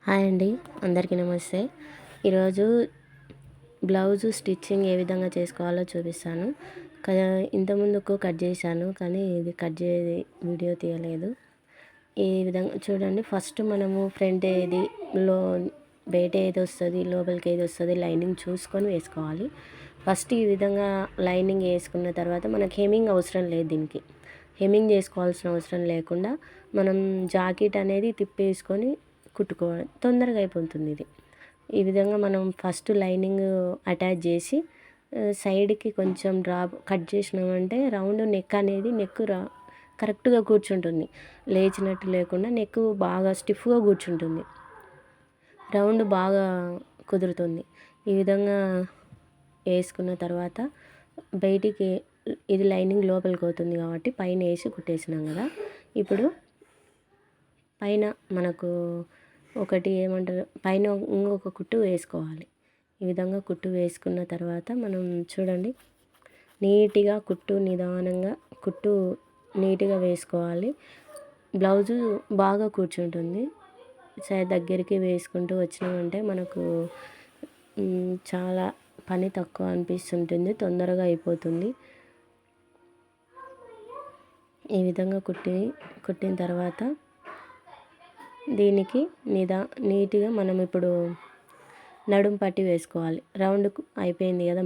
Hi అండి, అందరికీ నమస్తే. ఈరోజు బ్లౌజు స్టిచ్చింగ్ ఏ విధంగా చేసుకోవాలో చూపిస్తాను. ఇంతకుముందుకు కట్ చేశాను, కానీ ఇది కట్ వీడియో తీయలేదు. ఈ విధంగా చూడండి. ఫస్ట్ మనము ఫ్రంట్ ఏది, లో బయట ఏది వస్తుంది, లోపలికి ఏది వస్తుంది, లైనింగ్ చూసుకొని వేసుకోవాలి. ఫస్ట్ ఈ విధంగా లైనింగ్ వేసుకున్న తర్వాత మనకు హెమ్మింగ్ అవసరం లేదు. దీనికి హెమ్మింగ్ చేసుకోవాల్సిన అవసరం లేకుండా మనం జాకెట్ అనేది తిప్పేసుకొని కుట్టుకోవడం తొందరగా అయిపోతుంది. ఈ విధంగా మనం ఫస్ట్ లైనింగ్ అటాచ్ చేసి సైడ్కి కొంచెం కట్ చేసినామంటే రౌండ్ నెక్ అనేది కరెక్ట్గా కూర్చుంటుంది. లేచినట్టు లేకుండా నెక్ బాగా స్టిఫ్గా కూర్చుంటుంది, రౌండ్ బాగా కుదురుతుంది. ఈ విధంగా వేసుకున్న తర్వాత బయటికి ఇది లైనింగ్ లోపలికి అవుతుంది కాబట్టి పైన వేసి కుట్టేసినాం కదా. ఇప్పుడు పైన మనకు ఒకటి ఏమంటారు, పైన ఇంకొక కుట్టు వేసుకోవాలి. ఈ విధంగా కుట్టు వేసుకున్న తర్వాత మనం చూడండి, నీట్గా నిదానంగా నీట్గా వేసుకోవాలి. బ్లౌజు బాగా కూర్చుంటుంది. దగ్గరికి వేసుకుంటూ వచ్చినామంటే మనకు చాలా పని తక్కువ అనిపిస్తుంటుంది, తొందరగా అయిపోతుంది. ఈ విధంగా కుట్టిన తర్వాత దీనికి నీట్గా మనం ఇప్పుడు నడుం పట్టి వేసుకోవాలి. రౌండ్ అయిపోయింది కదా,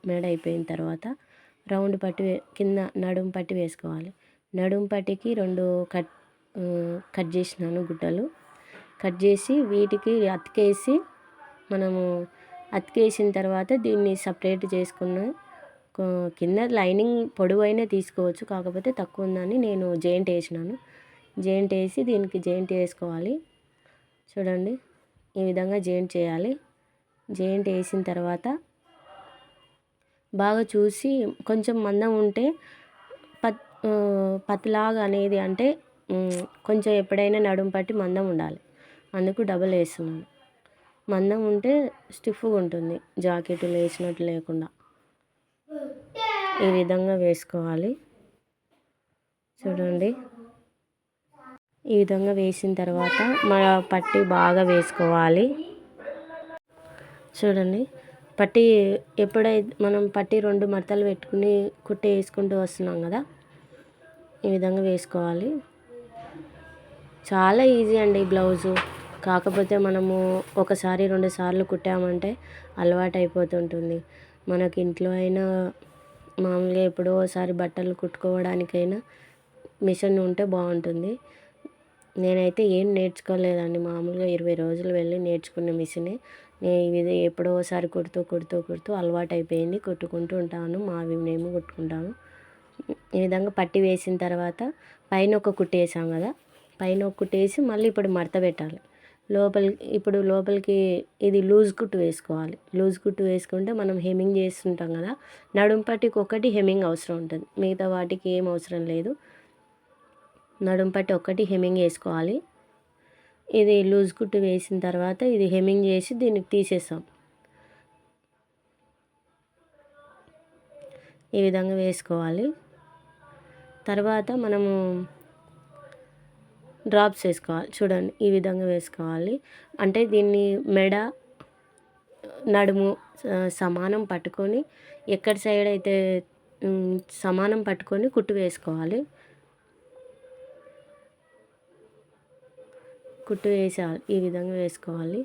మెడ అయిపోయిన తర్వాత రౌండ్ పట్టి కింద నడుం పట్టి వేసుకోవాలి. నడుం పట్టికి 2 కట్ చేసినాను గుడ్డలు. కట్ చేసి వీటికి అతికేసి అతికేసిన తర్వాత దీన్ని సపరేట్ చేసుకున్న కింద లైనింగ్ పొడవైనా తీసుకోవచ్చు, కాకపోతే తక్కువ ఉందని నేను జాయింట్ వేసినాను. జాయింట్ వేసి దీనికి జాయింట్ వేసుకోవాలి. చూడండి, ఈ విధంగా జాయింట్ చేయాలి. జాయింట్ వేసిన తర్వాత బాగా చూసి కొంచెం మందం ఉంటే పత్లాగా అనేది, అంటే కొంచెం ఎప్పుడైనా నడుము పట్టి మందం ఉండాలి, అందుకు డబల్ వేస్తున్నాను. మందం ఉంటే స్టిఫ్గా ఉంటుంది, జాకెట్ వేసినట్టు లేకుండా. ఈ విధంగా వేసుకోవాలి. చూడండి, ఈ విధంగా వేసిన తర్వాత మన పట్టి బాగా వేసుకోవాలి. చూడండి, పట్టి ఎప్పుడైతే మనం పట్టి 2 మడతలు పెట్టుకుని కుట్టి వేసుకుంటూ వస్తున్నాం కదా, ఈ విధంగా వేసుకోవాలి. చాలా ఈజీ అండి ఈ బ్లౌజు. కాకపోతే మనము 1 2 సార్లు కుట్టామంటే అలవాటు అయిపోతుంటుంది. మనకి ఇంట్లో అయినా మామూలుగా ఎప్పుడో ఒకసారి బట్టలు కుట్టుకోవడానికైనా మిషన్ ఉంటే బాగుంటుంది. నేనైతే ఏం నేర్చుకోలేదండి, మామూలుగా 20 రోజులు వెళ్ళి నేర్చుకున్న మిషనే. ఇది ఎప్పుడో ఒకసారి కుడుతూ అలవాటు అయిపోయింది. కుట్టుకుంటూ ఉంటాను, మేము కుట్టుకుంటాము. ఈ విధంగా పట్టి వేసిన తర్వాత పైన ఒక కుట్టు వేసాం కదా, పైన ఒక కుట్టు వేసి మళ్ళీ ఇప్పుడు మడత పెట్టాలి. లోపలికి ఇది లూజ్ కుట్టు వేసుకోవాలి. లూజ్ కుట్టు వేసుకుంటే మనం హెమ్మింగ్ చేస్తుంటాం కదా, నడుం పట్టికి ఒకటి హెమ్మింగ్ అవసరం ఉంటుంది, మిగతా వాటికి ఏం అవసరం లేదు. నడుం పట్టి ఒకటి హెమ్మింగ్ వేసుకోవాలి. ఇది లూజ్ కుట్టు వేసిన తర్వాత ఇది హెమ్మింగ్ చేసి దీనికి తీసేస్తాం. ఈ విధంగా వేసుకోవాలి. తర్వాత మనము డ్రాప్స్ వేసుకోవాలి. చూడండి, ఈ విధంగా వేసుకోవాలి. అంటే దీన్ని మెడ నడుము సమానం పట్టుకొని, ఎక్కడి సైడ్ అయితే సమానం పట్టుకొని కుట్టు వేసుకోవాలి. కుట్టు వేసేయాలి, ఈ విధంగా వేసుకోవాలి.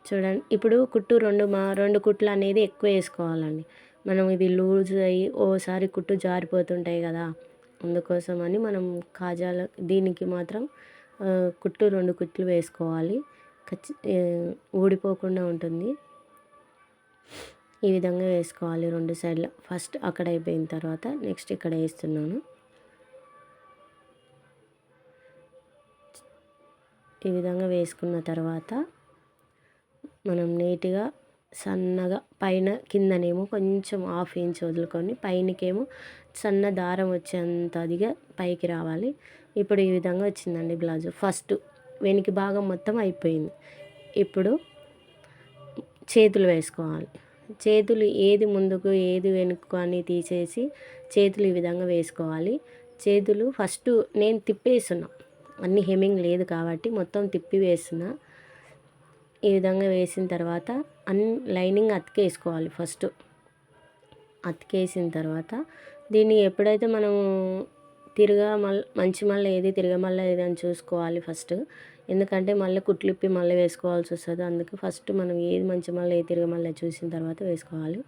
చూడండి, ఇప్పుడు కుట్టు 2 కుట్లు అనేది ఎక్కువ వేసుకోవాలండి. మనం ఇవి లూజ్ అయ్యి ఓసారి కుట్టు జారిపోతుంటాయి కదా, అందుకోసమని మనం దీనికి మాత్రం 2 కుట్లు వేసుకోవాలి, ఊడిపోకుండా ఉంటుంది. ఈ విధంగా వేసుకోవాలి 2 సైడ్ల. ఫస్ట్ అక్కడ అయిపోయిన తర్వాత నెక్స్ట్ ఇక్కడ వేస్తున్నాను. ఈ విధంగా వేసుకున్న తర్వాత మనం నీట్గా సన్నగా కిందనేమో కొంచెం 1/2 ఇంచ్ వదులుకొని పైనకేమో సన్న దారం వచ్చేంత అదిగా పైకి రావాలి. ఇప్పుడు ఈ విధంగా వచ్చిందండి బ్లౌజు. ఫస్ట్ వెనక భాగం మొత్తం అయిపోయింది. ఇప్పుడు చేతులు వేసుకోవాలి. చేతులు ఏది ముందుకు ఏది వెనుకకు అని తీసేసి చేతులు ఈ విధంగా వేసుకోవాలి. చేతులు ఫస్ట్ నేను తిప్పేస్తున్నా, అన్ని హెమ్మింగ్ లేదు కాబట్టి మొత్తం తిప్పి వేస్తున్నా. ఈ విధంగా వేసిన తర్వాత లైనింగ్ అతికేసుకోవాలి. ఫస్ట్ అతికేసిన తర్వాత దీన్ని ఎప్పుడైతే మనము మంచి మళ్ళీ ఏది తిరగమల్ల ఏది అని చూసుకోవాలి ఫస్ట్. ఎందుకంటే మళ్ళీ కుట్లిప్పి మళ్ళీ వేసుకోవాల్సి వస్తుంది. అందుకే ఫస్ట్ మనం ఏది మంచి మళ్ళీ ఏది తిరగమల్ల చూసిన తర్వాత వేసుకోవాలి.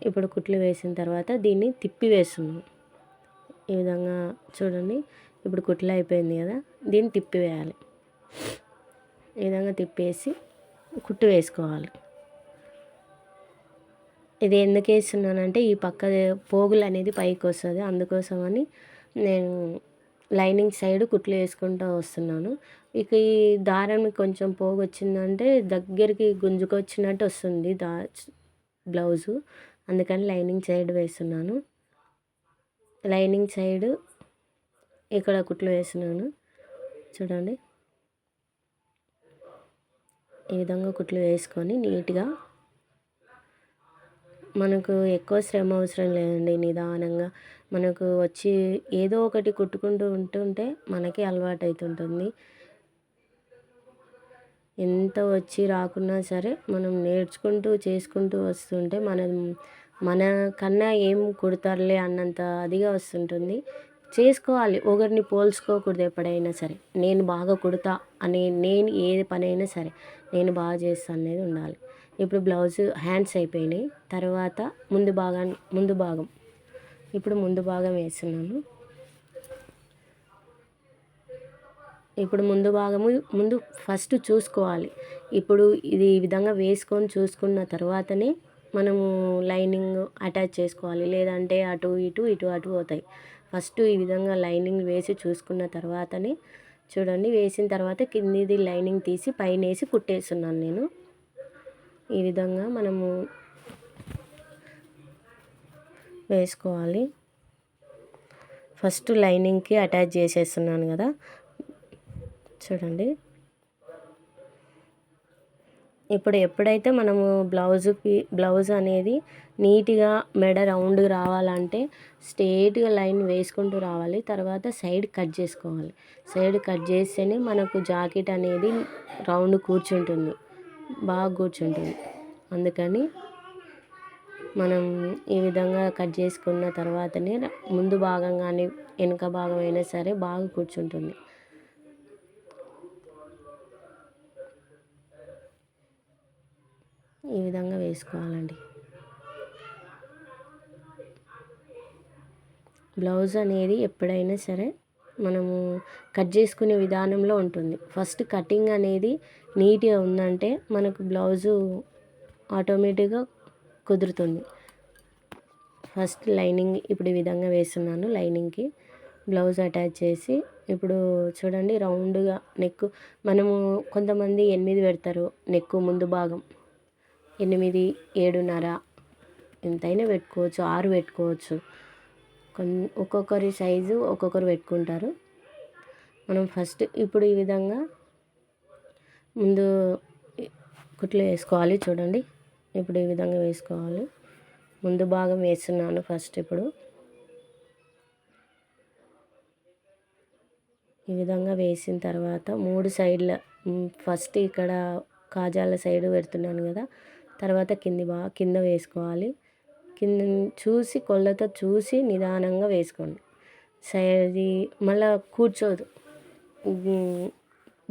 ఇప్పుడు కుట్లు వేసిన తర్వాత దీన్ని తిప్పి వేస్తున్నాం. ఈ విధంగా చూడండి, ఇప్పుడు కుట్లు అయిపోయింది కదా, దీన్ని తిప్పి వేయాలి. ఈ విధంగా తిప్పేసి కుట్టు వేసుకోవాలి. ఇది ఎందుకు వేస్తున్నానంటే ఈ పక్క పోగులు అనేది పైకి వస్తుంది, అందుకోసమని నేను లైనింగ్ సైడ్ కుట్లు వేసుకుంటూ వస్తున్నాను. ఇక ఈ దారం కొంచెం పోగు వచ్చిందంటే దగ్గరికి గుంజుకొచ్చినట్టు వస్తుంది బ్లౌజు, అందుకని లైనింగ్ సైడ్ వేస్తున్నాను. లైనింగ్ సైడ్ ఇక్కడ కుట్లు వేస్తున్నాను చూడండి. ఈ విధంగా కుట్లు వేసుకొని నీట్గా, మనకు ఎక్కువ శ్రమ అవసరం లేదండి. నిదానంగా మనకు వచ్చి ఏదో ఒకటి కుట్టుకుంటూ ఉంటుంటే మనకి అలవాటు అవుతుంటుంది. ఎంత వచ్చి రాకున్నా సరే మనం నేర్చుకుంటూ చేసుకుంటూ వస్తుంటే మన కన్నా ఏం కుడతారులే అన్నంత అదిగా వస్తుంటుంది. చేసుకోవాలి, ఒకరిని పోల్చుకోకూడదు ఎప్పుడైనా సరే. నేను బాగా కుడతా నేను ఏ పనైనా సరే నేను బాగా చేస్తాను అనేది ఉండాలి. ఇప్పుడు బ్లౌజ్ హ్యాండ్స్ అయిపోయినాయి. తర్వాత ముందు భాగం ఇప్పుడు ముందు భాగం వేస్తున్నాను. ఇప్పుడు ముందు ఫస్ట్ చూసుకోవాలి. ఇప్పుడు ఇది ఈ విధంగా వేసుకొని చూసుకున్న తర్వాతనే మనము లైనింగ్ అటాచ్ చేసుకోవాలి, లేదంటే అటు అటు అవుతాయి. ఫస్ట్ ఈ విధంగా లైనింగ్ వేసి చూసుకున్న తర్వాతనే చూడండి, వేసిన తర్వాత కిందిది లైనింగ్ తీసి పైన వేసి కుట్టేస్తున్నాను నేను. ఈ విధంగా మనము వేసుకోవాలి. ఫస్ట్ లైనింగ్కి అటాచ్ చేసేస్తున్నాను కదా చూడండి. ఇప్పుడు ఎప్పుడైతే మనము బ్లౌజ్ అనేది నీట్గా మెడ రౌండ్ రావాలంటే స్ట్రేట్గా లైన్ వేసుకుంటూ రావాలి. తర్వాత సైడ్ కట్ చేసుకోవాలి. సైడ్ కట్ చేస్తేనే మనకు జాకెట్ అనేది రౌండ్ కూర్చుంటుంది, బాగా కూర్చుంటుంది. అందుకని మనం ఈ విధంగా కట్ చేసుకున్న తర్వాతనే ముందు భాగం కానీ వెనుక భాగం అయినా సరే బాగా కూర్చుంటుంది. ఈ విధంగా వేసుకోవాలండి. బ్లౌజ్ అనేది ఎప్పుడైనా సరే మనము కట్ చేసుకునే విధానంలో ఉంటుంది. ఫస్ట్ కటింగ్ అనేది నీట్గా ఉందంటే మనకు బ్లౌజు ఆటోమేటిక్గా కుదురుతుంది. ఫస్ట్ లైనింగ్ ఇప్పుడు ఈ విధంగా వేస్తున్నాను. లైనింగ్కి బ్లౌజ్ అటాచ్ చేసి ఇప్పుడు చూడండి రౌండ్గా నెక్, మనము కొంతమంది 8 పెడతారు నెక్ ముందు భాగం, 8, 7.5 ఎంతైనా పెట్టుకోవచ్చు, 6 పెట్టుకోవచ్చు. ఒక్కొక్కరి సైజు ఒక్కొక్కరు పెట్టుకుంటారు. మనం ఫస్ట్ ఇప్పుడు ఈ విధంగా ముందు కుట్లు వేసుకోవాలి చూడండి. ఇప్పుడు ఈ విధంగా వేసుకోవాలి. ముందు భాగం వేస్తున్నాను ఫస్ట్. ఇప్పుడు ఈ విధంగా వేసిన తర్వాత 3 సైడ్ల ఫస్ట్ ఇక్కడ కాజాల సైడ్ పెడుతున్నాను కదా, తర్వాత కింద వేసుకోవాలి. కింద చూసి కొలత చూసి నిదానంగా వేసుకోండి. సైడ్ మళ్ళీ కూర్చోదు,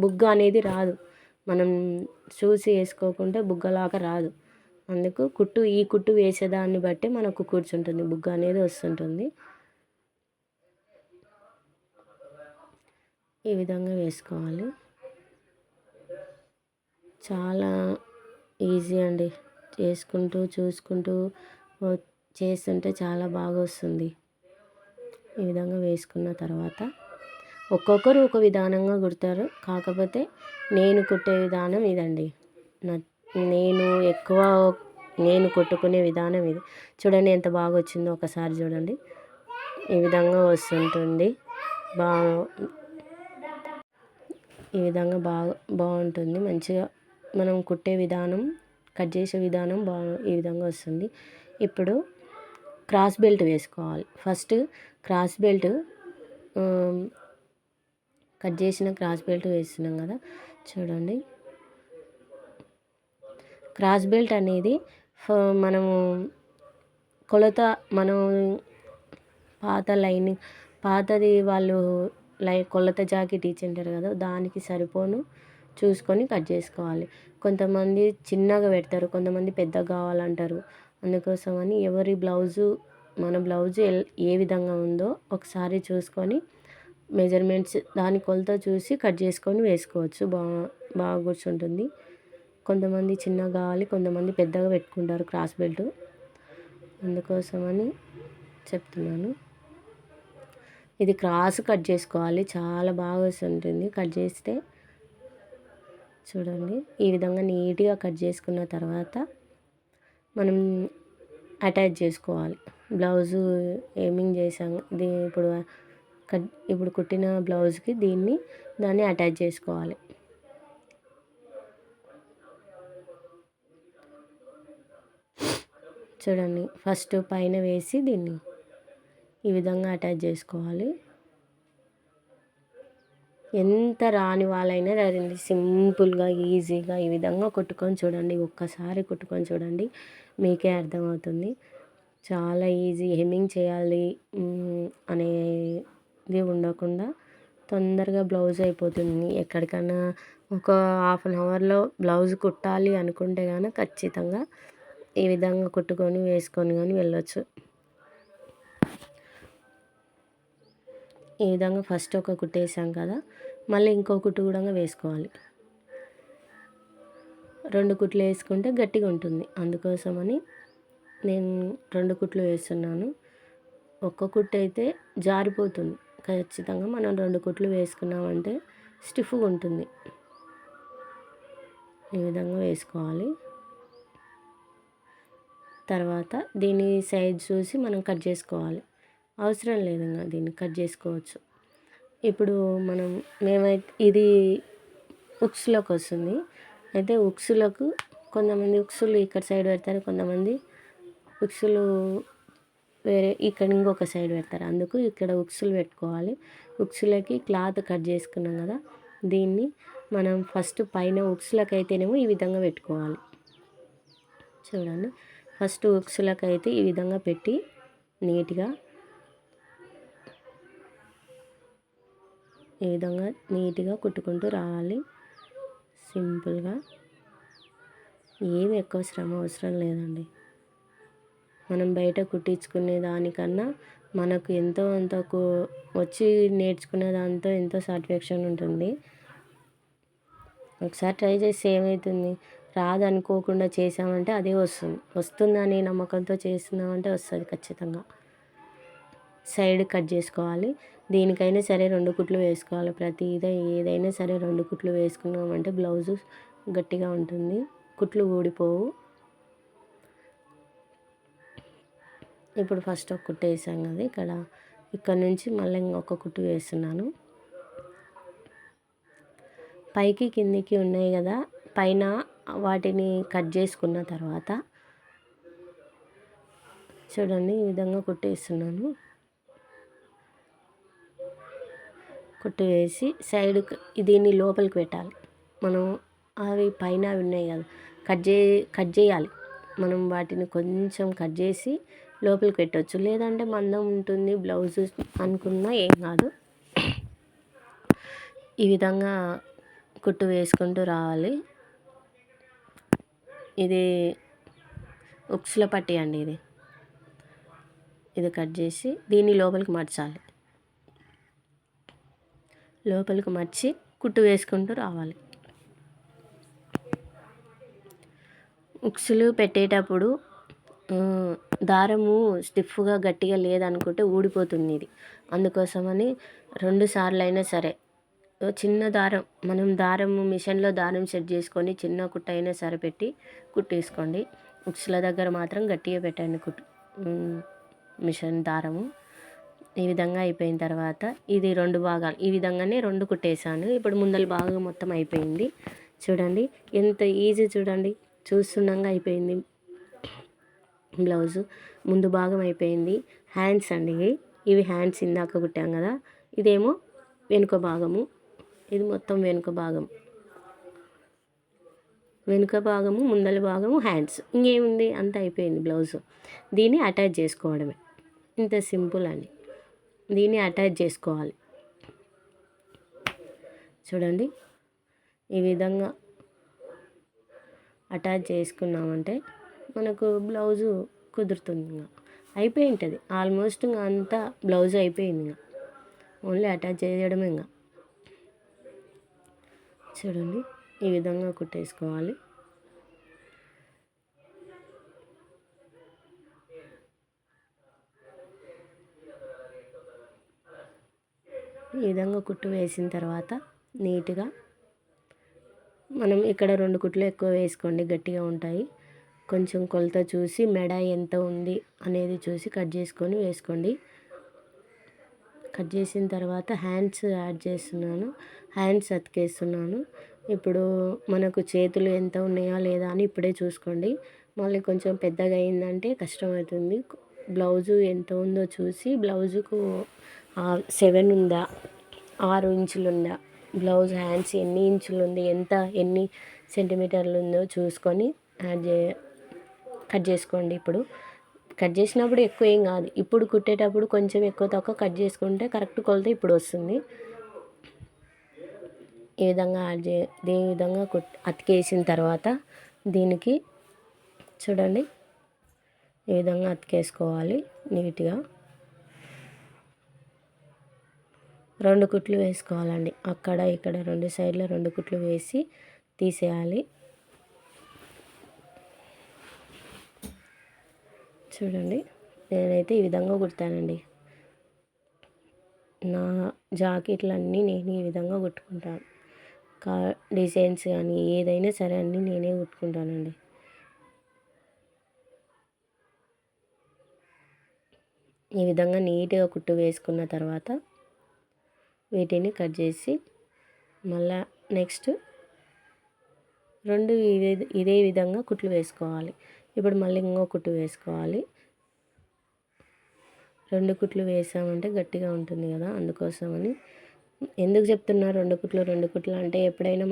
బుగ్గ అనేది రాదు. మనం చూసి వేసుకోకుంటే బుగ్గలాగా రాదు. అందుకు ఈ కుట్టు వేసేదాన్ని బట్టి మనకు కూర్చుంటుంది, బుగ్గ అనేది వస్తుంటుంది. ఈ విధంగా వేసుకోవాలి. చాలా ఈజీ అండి, చేసుకుంటూ చూసుకుంటూ చేస్తుంటే చాలా బాగా వస్తుంది. ఈ విధంగా వేసుకున్న తర్వాత ఒక్కొక్కరు ఒక విధానంగా కుడతారు. కాకపోతే నేను కుట్టే విధానం ఇదండి. నేను కుట్టుకునే విధానం ఇది. చూడండి ఎంత బాగా వచ్చిందో ఒకసారి చూడండి. ఈ విధంగా వస్తుంటుంది. ఈ విధంగా బాగుంటుంది. మంచిగా మనం కుట్టే విధానం, కట్ చేసే విధానం ఈ విధంగా వస్తుంది. ఇప్పుడు క్రాస్ బెల్ట్ వేసుకోవాలి. ఫస్ట్ క్రాస్ బెల్ట్ కట్ చేసిన క్రాస్ బెల్ట్ వేస్తున్నాం కదా, చూడండి. క్రాస్ బెల్ట్ అనేది మనము కొలత, మనం పాతది వాళ్ళు కొలత జాకెట్ ఇచ్చింటారు కదా, దానికి సరిపోను చూసుకొని కట్ చేసుకోవాలి. కొంతమంది చిన్నగా పెడతారు, కొంతమంది పెద్దగా కావాలంటారు. అందుకోసమని ఎవరి మన బ్లౌజు ఏ విధంగా ఉందో ఒకసారి చూసుకొని మెజర్మెంట్స్ దాని కొలత చూసి కట్ చేసుకొని వేసుకోవచ్చు. బాగా కూర్చుంటుంది. కొంతమంది చిన్నగా కావాలి, కొంతమంది పెద్దగా పెట్టుకుంటారు క్రాస్ బెల్ట్. అందుకోసమని చెప్తున్నాను. ఇది క్రాస్ కట్ చేసుకోవాలి, చాలా బాగా వస్తుంటుంది కట్ చేస్తే. చూడండి, ఈ విధంగా నీట్గా కట్ చేసుకున్న తర్వాత మనం అటాచ్ చేసుకోవాలి. బ్లౌజు ఏమింగ్ చేసాం, ఇది ఇప్పుడు కుట్టిన బ్లౌజ్కి దాన్ని అటాచ్ చేసుకోవాలి. చూడండి, ఫస్ట్ పైన వేసి దీన్ని ఈ విధంగా అటాచ్ చేసుకోవాలి. ఎంత రాని వాళ్ళైనా రండి, సింపుల్గా ఈజీగా ఈ విధంగా కుట్టుకొని చూడండి. ఒక్కసారి కుట్టుకొని చూడండి, మీకే అర్థమవుతుంది. చాలా ఈజీ. హెమ్మింగ్ చేయాలి అనేది ఉండకుండా తొందరగా బ్లౌజ్ అయిపోతుంది. ఎక్కడికన్నా ఒక 1/2 అవర్లో బ్లౌజ్ కుట్టాలి అనుకుంటే కానీ ఖచ్చితంగా ఈ విధంగా కుట్టుకొని వేసుకొని కానీ వెళ్ళొచ్చు. ఈ విధంగా ఫస్ట్ ఒక కుట్టు వేసాం కదా, మళ్ళీ ఇంకో కుట్టు కూడా వేసుకోవాలి. 2 కుట్లు వేసుకుంటే గట్టిగా ఉంటుంది. అందుకోసమని నేను 2 కుట్లు వేస్తున్నాను. ఒక్క కుట్టు అయితే జారిపోతుంది. ఖచ్చితంగా మనం 2 కుట్లు వేసుకున్నామంటే స్టిఫ్గా ఉంటుంది. ఈ విధంగా వేసుకోవాలి. తర్వాత దీని సైజ్ చూసి మనం కట్ చేసుకోవాలి. అవసరం లేదు, దీన్ని కట్ చేసుకోవచ్చు. ఇప్పుడు ఇది ఉక్స్లోకి వస్తుంది. అయితే ఉక్స్లకు కొంతమంది ఉక్సులు ఇక్కడ సైడ్ పెడతారు, కొంతమంది ఉక్సులు వేరే ఇక్కడ ఇంకొక సైడ్ పెడతారు. అందుకు ఇక్కడ ఉక్సులు పెట్టుకోవాలి. ఉక్సులకి క్లాత్ కట్ చేసుకున్నాం కదా, దీన్ని మనం ఫస్ట్ పైన ఉక్సులకు అయితేనేమో ఈ విధంగా పెట్టుకోవాలి. చూడండి, ఫస్ట్ ఉక్సులకు అయితే ఈ విధంగా పెట్టి ఈ విధంగా నీట్గా కుట్టుకుంటూ రావాలి. సింపుల్గా, ఏమి ఎక్కువ శ్రమ అవసరం లేదండి. మనం బయట కుట్టించుకునే దానికన్నా మనకు ఎంతో అంత వచ్చి నేర్చుకునే దాంతో ఎంతో సాటిస్ఫాక్షన్ ఉంటుంది. ఒకసారి ట్రై చేసి ఏమవుతుంది, రాదనుకోకుండా చేసామంటే అదే వస్తుందని నమ్మకంతో చేస్తున్నామంటే వస్తుంది ఖచ్చితంగా. సైడ్ కట్ చేసుకోవాలి. దీనికైనా సరే 2 కుట్లు వేసుకోవాలి. ఏదైనా సరే 2 కుట్లు వేసుకున్నామంటే బ్లౌజు గట్టిగా ఉంటుంది, కుట్లు ఊడిపోవు. ఇప్పుడు ఫస్ట్ ఒక కుట్టు వేసాం కదా, ఇక్కడ నుంచి మళ్ళీ ఇంకొక కుట్టు వేస్తున్నాను. పైకి కిందికి ఉన్నాయి కదా, పైన వాటిని కట్ చేసుకున్న తర్వాత చూడండి, ఈ విధంగా కుట్టేస్తున్నాను. కుట్టు వేసి దీన్ని లోపలికి పెట్టాలి. మనం అవి పైన అవి ఉన్నాయి కదా, కట్ చేయాలి. మనం వాటిని కొంచెం కట్ చేసి లోపలికి పెట్టవచ్చు. లేదంటే మందం ఉంటుంది బ్లౌజ్ అనుకున్నా ఏం కాదు. ఈ విధంగా కుట్టు వేసుకుంటూ రావాలి. ఇది ఉక్సుల పట్టీ అండి. ఇది కట్ చేసి దీన్ని లోపలికి మర్చాలి. లోపలికి మర్చి కుట్టు వేసుకుంటూ రావాలి. ఉక్సులు పెట్టేటప్పుడు దారము స్టిఫ్గా గట్టిగా లేదనుకుంటే ఊడిపోతుంది ఇది. అందుకోసమని 2 సార్లు అయినా సరే చిన్న దారం, మిషన్లో దారం సెట్ చేసుకొని చిన్న కుట్టు అయినా సరే పెట్టి కుట్టేసుకోండి. ఉక్సుల దగ్గర మాత్రం గట్టిగా పెట్టండి మిషన్ దారము. ఈ విధంగా అయిపోయిన తర్వాత ఇది 2 భాగాలు ఈ విధంగానే 2 కుట్టేసాను. ఇప్పుడు ముందల భాగం మొత్తం అయిపోయింది. చూడండి ఎంత ఈజీ, చూడండి చూస్తుండగా అయిపోయింది. బ్లౌజు ముందు భాగం అయిపోయింది. హ్యాండ్స్ అండి, ఇవి హ్యాండ్స్ ఇందాక కుట్టాం కదా, ఇదేమో వెనుక భాగము, ఇది మొత్తం వెనుక భాగము, ముందల భాగము, హ్యాండ్స్. ఇంకేముంది, అంత అయిపోయింది బ్లౌజు. దీన్ని అటాచ్ చేసుకోవడమే, ఇంత సింపుల్ అండి. దీన్ని అటాచ్ చేసుకోవాలి. చూడండి, ఈ విధంగా అటాచ్ చేసుకున్నామంటే మనకు బ్లౌజు కుదురుతుంది. ఇంకా అయిపోయి ఉంటుంది ఆల్మోస్ట్. ఇంకా అంతా బ్లౌజ్ అయిపోయింది. ఇంకా ఓన్లీ అటాచ్ చేయడమే. ఇంకా చూడండి, ఈ విధంగా కుట్టేసుకోవాలి. ఈ విధంగా కుట్టు వేసిన తర్వాత నీట్గా మనం ఇక్కడ 2 కుట్లు ఎక్కువ వేసుకోండి, గట్టిగా ఉంటాయి. కొంచెం కొలత చూసి మెడ ఎంత ఉంది అనేది చూసి కట్ చేసుకొని వేసుకోండి. కట్ చేసిన తర్వాత హ్యాండ్స్ యాడ్ చేస్తున్నాను, హ్యాండ్స్ అతికేస్తున్నాను. ఇప్పుడు మనకు చేతులు ఎంత ఉన్నాయా లేదా అని ఇప్పుడే చూసుకోండి. మళ్ళీ కొంచెం పెద్దగా అయిందంటే కష్టమవుతుంది. బ్లౌజు ఎంత ఉందో చూసి బ్లౌజుకు 7 ఉందా, 6 ఇంచులు ఉందా, బ్లౌజ్ హ్యాండ్స్ ఎన్ని ఇంచులు ఉంది, ఎన్ని సెంటీమీటర్లు ఉందో చూసుకొని కట్ చేసుకోండి. ఇప్పుడు కట్ చేసినప్పుడు ఎక్కువ ఏం కాదు, ఇప్పుడు కుట్టేటప్పుడు కొంచెం ఎక్కువ తక్కువ కట్ చేసుకుంటే కరెక్ట్ కొలత ఇప్పుడు వస్తుంది. ఈ విధంగా దీని విధంగా అతికేసిన తర్వాత దీనికి చూడండి, ఈ విధంగా అతికేసుకోవాలి నీట్గా. 2 కుట్లు వేసుకోవాలండి, అక్కడ ఇక్కడ 2 సైడ్ల 2 కుట్లు వేసి తీసేయాలి. చూడండి, నేనైతే ఈ విధంగా కుడతానండి. నా జాకెట్లన్నీ నేను ఈ విధంగా కుట్టుకుంటాను. డిజైన్స్ కానీ ఏదైనా సరే అన్నీ నేనే కుట్టుకుంటానండి. ఈ విధంగా నీట్గా కుట్టు వేసుకున్న తర్వాత వీటిని కట్ చేసి మళ్ళా నెక్స్ట్ 2 ఇదే విధంగా కుట్లు వేసుకోవాలి. ఇప్పుడు మళ్ళీ ఇంకో కుట్టు వేసుకోవాలి. 2 కుట్లు వేసామంటే గట్టిగా ఉంటుంది కదా, అందుకోసమని. ఎందుకు చెప్తున్నా 2 కుట్లు అంటే ఎప్పుడైనా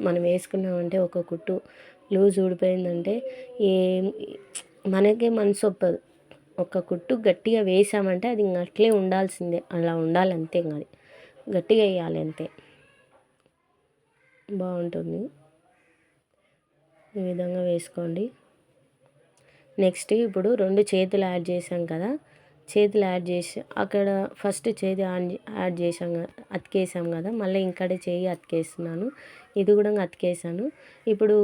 మనం వేసుకున్నామంటే ఒక కుట్టు లూజ్ ఊడిపోయిందంటే మనకే మనసు ఒప్పదు. ఒక కుట్టు గట్టిగా వేసామంటే అది ఇంక అట్లే ఉండాల్సిందే, అలా ఉండాలి అంతే. అది గట్టిగా వేయాలి అంతే, బాగుంటుంది. ఈ విధంగా వేసుకోండి. నెక్స్ట్ ఇప్పుడు 2 చేతులు యాడ్ చేసాం కదా, చేతులు యాడ్ చేసి అక్కడ ఫస్ట్ చేతి యాడ్ చేసాం కదా, అతికేసాం కదా, మళ్ళీ ఇక్కడ చేయి అతికేస్తున్నాను. ఇది కూడా అతికేసాను. ఇప్పుడు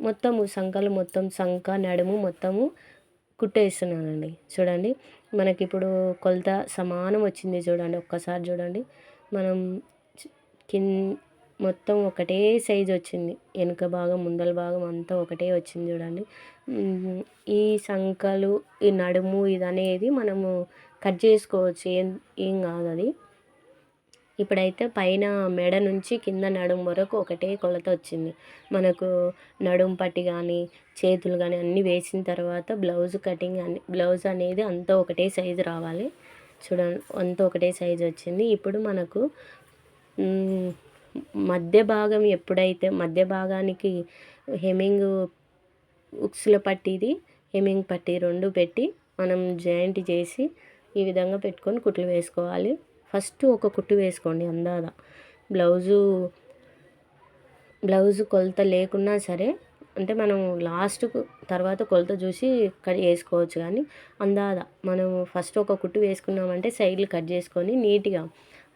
మొత్తము సంకలు మొత్తం సంక నడుము మొత్తము కుట్టేస్తున్నానండి. చూడండి, మనకి ఇప్పుడు కొలత సమానం వచ్చింది. చూడండి, ఒక్కసారి చూడండి, మనం మొత్తం ఒకటే సైజు వచ్చింది. వెనుక భాగం ముందల భాగం అంతా ఒకటే వచ్చింది. చూడండి, ఈ సంకలు ఈ నడుము ఇది అనేది మనము కట్ చేసుకోవచ్చు, ఏం కాదు అది. ఇప్పుడైతే పైన మెడ నుంచి కింద నడుము వరకు ఒకటే కొలత వచ్చింది. మనకు నడుము పట్టి కానీ చేతులు కానీ అన్నీ వేసిన తర్వాత బ్లౌజ్ అనేది అంతా ఒకటే సైజు రావాలి. చూడండి, అంతా ఒకటే సైజు వచ్చింది. ఇప్పుడు మనకు మధ్య భాగానికి హెమ్మింగ్ ఉక్సుల పట్టిది హెమ్మింగ్ పట్టి 2 పెట్టి మనం జాయింట్ చేసి ఈ విధంగా పెట్టుకొని కుట్లు వేసుకోవాలి. ఫస్ట్ ఒక కుట్టు వేసుకోండి అందాద. బ్లౌజు కొలత లేకున్నా సరే, అంటే మనం లాస్ట్కు తర్వాత కొలత చూసి కట్ చేసుకోవచ్చు. కానీ అందాద మనం ఫస్ట్ ఒక కుట్టు వేసుకున్నామంటే సైడ్లు కట్ చేసుకొని నీట్గా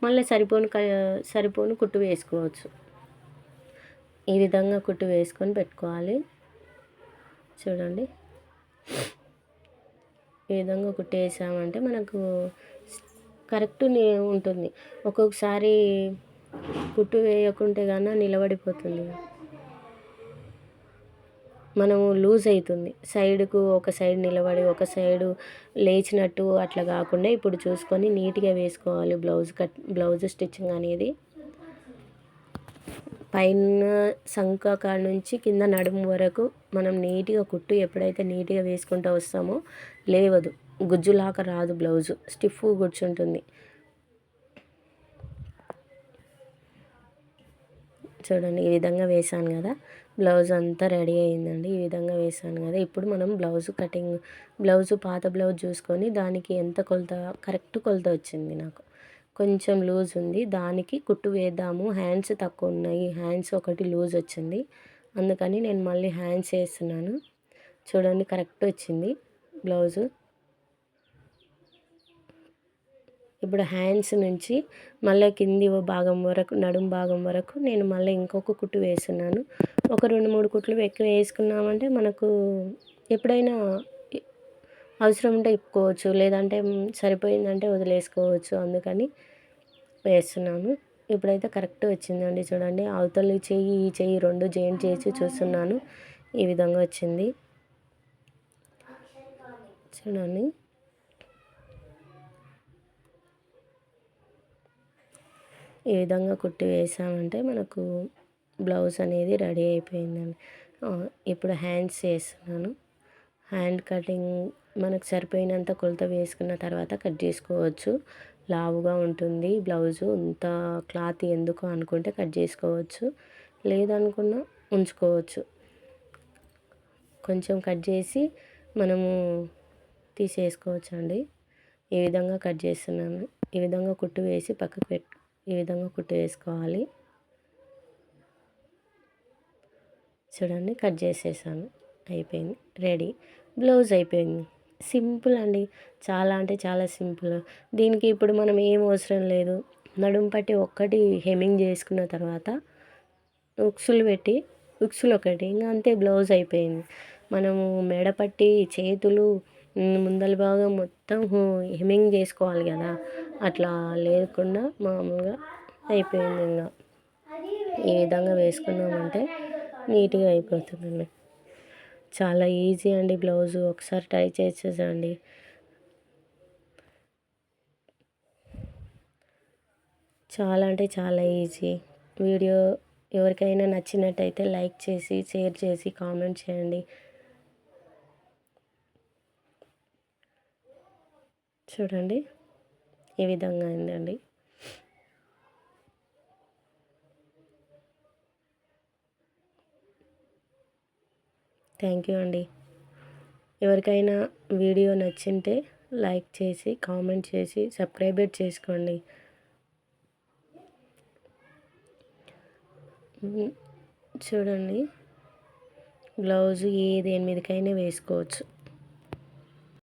మళ్ళీ సరిపోను కుట్టు వేసుకోవచ్చు. ఈ విధంగా కుట్టు వేసుకొని పెట్టుకోవాలి. చూడండి, ఈ విధంగా కుట్టు వేసామంటే మనకు కరెక్ట్ ఉంటుంది. ఒక్కొక్కసారి కుట్టు వేయకుంటే కన్నా నిలబడిపోతుంది, మనము లూజ్ అవుతుంది. సైడ్కు ఒక సైడ్ నిలబడి ఒక సైడు లేచినట్టు అట్లా కాకుండా ఇప్పుడు చూసుకొని నీట్గా వేసుకోవాలి. బ్లౌజ్ స్టిచ్చింగ్ అనేది పైన సంక కాడ నుంచి కింద నడుము వరకు మనం నీట్గా కుట్టు ఎప్పుడైతే నీట్గా వేసుకుంటూ వస్తామో లేవదు, గుజ్జులాగా రాదు, బ్లౌజు స్టిఫ్ కూర్చుంటుంది. చూడండి ఈ విధంగా వేసాను కదా, బ్లౌజ్ అంతా రెడీ అయిందండి. ఈ విధంగా వేసాను కదా, ఇప్పుడు మనం బ్లౌజు పాత బ్లౌజ్ చూసుకొని దానికి ఎంత కొలత, కరెక్ట్ కొలత వచ్చింది నాకు. కొంచెం లూజ్ ఉంది, దానికి కుట్టు వేద్దాము. హ్యాండ్స్ తక్కువ ఉన్నాయి, హ్యాండ్స్ ఒకటి లూజ్ వచ్చింది, అందుకని నేను మళ్ళీ హ్యాండ్స్ వేస్తున్నాను. చూడండి కరెక్ట్ వచ్చింది బ్లౌజు. ఇప్పుడు హ్యాండ్స్ నుంచి మళ్ళీ కింది భాగం వరకు, నడుం భాగం వరకు నేను మళ్ళీ ఇంకొక కుట్టు వేస్తున్నాను. ఒక 2-3 కుట్లు ఎక్కువ వేసుకున్నామంటే మనకు ఎప్పుడైనా అవసరం ఉంటే ఇప్పుకోవచ్చు, లేదంటే సరిపోయిందంటే వదిలేసుకోవచ్చు, అందుకని వేస్తున్నాను. ఇప్పుడైతే కరెక్ట్ వచ్చిందండి. చూడండి అవతల చెయ్యి ఈ చెయ్యి 2 జాయింట్ చేసి చూస్తున్నాను, ఈ విధంగా వచ్చింది. చూడండి ఈ విధంగా కుట్టి వేసామంటే మనకు బ్లౌజ్ అనేది రెడీ అయిపోయిందండి. ఇప్పుడు హ్యాండ్స్ వేస్తున్నాను. హ్యాండ్ కటింగ్ మనకు సరిపోయినంత కొలత వేసుకున్న తర్వాత కట్ చేసుకోవచ్చు. లావుగా ఉంటుంది బ్లౌజు, ఇంత క్లాత్ ఎందుకు అనుకుంటే కట్ చేసుకోవచ్చు, లేదనుకున్నా ఉంచుకోవచ్చు. కొంచెం కట్ చేసి మనము తీసేసుకోవచ్చు అండి. ఈ విధంగా కట్ చేస్తున్నాను. ఈ విధంగా కుట్టు వేసి పక్కకు ఈ విధంగా కుట్టు వేసుకోవాలి. చూడండి కట్ చేసేసాను, అయిపోయింది, రెడీ, బ్లౌజ్ అయిపోయింది. సింపుల్ అండి, చాలా అంటే చాలా సింపుల్. దీనికి ఇప్పుడు మనం ఏం అవసరం లేదు, నడుం పట్టి ఒక్కటి హెమ్మింగ్ చేసుకున్న తర్వాత ఉక్సులు పెట్టి, ఉక్సులు ఒకటి, ఇంకా అంతే, బ్లౌజ్ అయిపోయింది. మనము మెడపట్టి చేతులు ముందల భాగం మొత్తం హెమ్మింగ్ చేసుకోవాలి కదా, అట్లా లేకుండా మామూలుగా అయిపోయింది. ఇంకా ఈ విధంగా వేసుకున్నామంటే నీట్గా అయిపోతుందండి. చాలా ఈజీ అండి బ్లౌజు, ఒకసారి ట్రై చేసేసండి. చాలా అంటే చాలా ఈజీ. వీడియో ఎవరికైనా నచ్చినట్టయితే లైక్ చేసి, షేర్ చేసి, కామెంట్ చేయండి. చూడండి ఈ విధంగా అయిందండి. థ్యాంక్ యూ అండి. ఎవరికైనా వీడియో నచ్చింటే లైక్ చేసి, కామెంట్ చేసి, సబ్స్క్రైబ్ చేసుకోండి. చూడండి బ్లౌజు దేని మీదకైనా వేసుకోవచ్చు.